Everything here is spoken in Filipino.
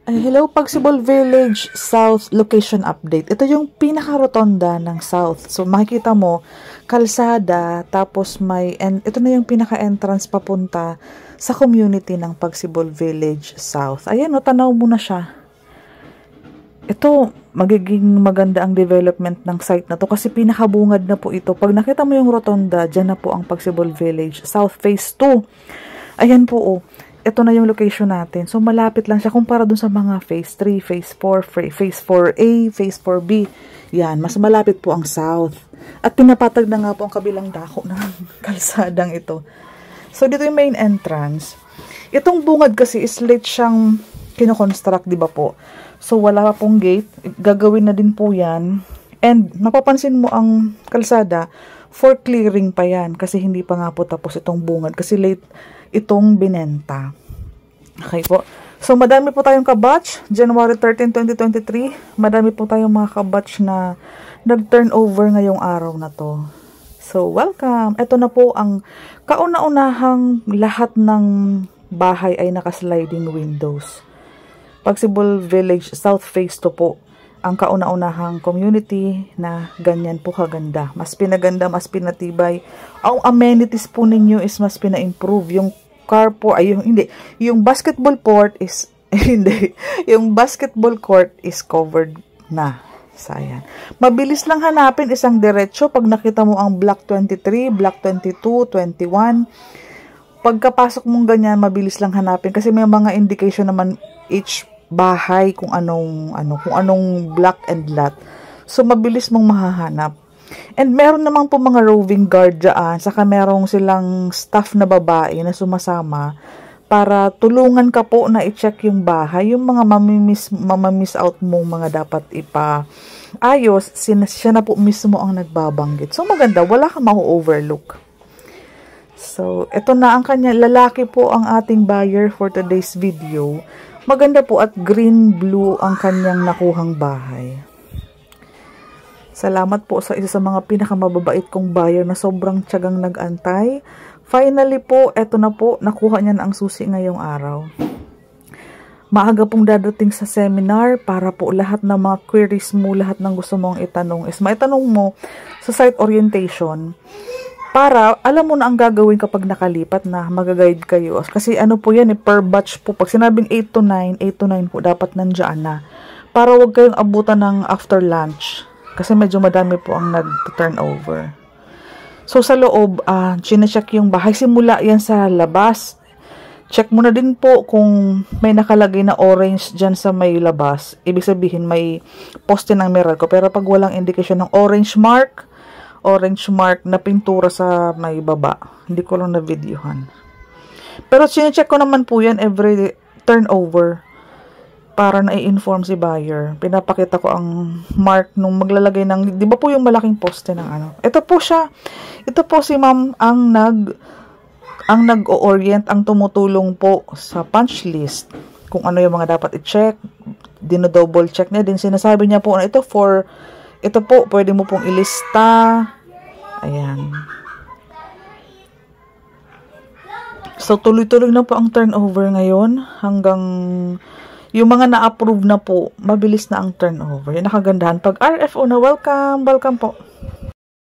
Hello, Pagsibol Village South location update. Ito yung pinaka-rotonda ng South. So, makikita mo, kalsada, tapos ito na yung pinaka-entrance papunta sa community ng Pagsibol Village South. Ayan, o, tanaw mo na siya. Ito, magiging maganda ang development ng site na to kasi pinakabungad na po ito. Pag nakita mo yung rotonda, dyan na po ang Pagsibol Village South Phase 2. Ayan po, o. Ito na yung location natin. So, malapit lang siya kumpara dun sa mga Phase 3, Phase 4, Phase 4A, Phase 4B. Yan, mas malapit po ang South. At pinapatag na nga po ang kabilang dako ng kalsadang ito. So, dito yung main entrance. Itong bungad kasi is late siyang kinoconstruct, di ba po? So, wala pa pong gate. Gagawin na din po yan. And, mapapansin mo ang kalsada, for clearing pa yan. Kasi hindi pa nga po tapos itong bungad. Kasi late itong binenta. Okay po. So, madami po tayong kabatch. January 13, 2023. Madami po tayong mga kabatch na nag-turnover ngayong araw na to. So, welcome. Ito na po ang kauna-unahang lahat ng bahay ay naka-sliding windows. Pagsibol Village South Phase 2 po. Ang kauna-unahang community na ganyan po kaganda. Mas pinaganda, mas pinatibay. Ang amenities po ninyo is mas pina-improve. Yung carport, yung basketball court is, yung basketball court is covered na. Sayang. Mabilis lang hanapin, isang diretso. Pag nakita mo ang block 23, block 22, 21, pagkapasok mong ganyan, mabilis lang hanapin. Kasi may mga indication naman each bahay kung anong block and lot. So, mabilis mong mahahanap. And meron naman po mga roving guard dyan, saka merong silang staff na babae na sumasama para tulungan ka po na i-check yung bahay, yung mga mamamiss out mong mga dapat ipa-ayos, siya na po mismo ang nagbabanggit. So, maganda, wala ka ma-overlook. So, ito na ang kanya, lalaki po ang ating buyer for today's video. Maganda po at green-blue ang kanyang nakuhang bahay. Salamat po sa isa sa mga pinakamababait kong buyer na sobrang tiyagang nag-antay. Finally po, eto na po, nakuha niya na ang susi ngayong araw. Maaga pong dadating sa seminar para po lahat ng mga queries mo, lahat ng gusto mong itanong is maitanong mo sa site orientation. Para alam mo na ang gagawin kapag nakalipat na, magaguide kayo. Kasi ano po yan, per batch po. Pag sinabing 8 to 9 po, dapat nandiyan na. Para wag kayong abutan ng after lunch. Kasi medyo madami po ang nag-turnover. So, sa loob, chinecheck yung bahay. Simula yan sa labas. Check mo na din po kung may nakalagay na orange dyan sa may labas. Ibig sabihin, may poste ng Meralco. Pero pag walang indication ng orange mark na pintura sa may baba. Hindi ko lang na-videohan. Pero sinecheck ko naman po yan every turnover para na-i-inform si buyer. Pinapakita ko ang mark nung maglalagay ng, di ba po yung malaking poste ng ano. Ito po siya. Ito po si ma'am ang nag-o-orient, ang tumutulong po sa punch list. Kung ano yung mga dapat i-check. Dino-double check niya din. Sinasabi niya po na ito po, pwede mo pong ilista. Ayan. So, tuloy-tuloy na po ang turnover ngayon. Hanggang yung mga na-approve na po, mabilis na ang turnover. Yung nakagandahan. Pag RFO na welcome po.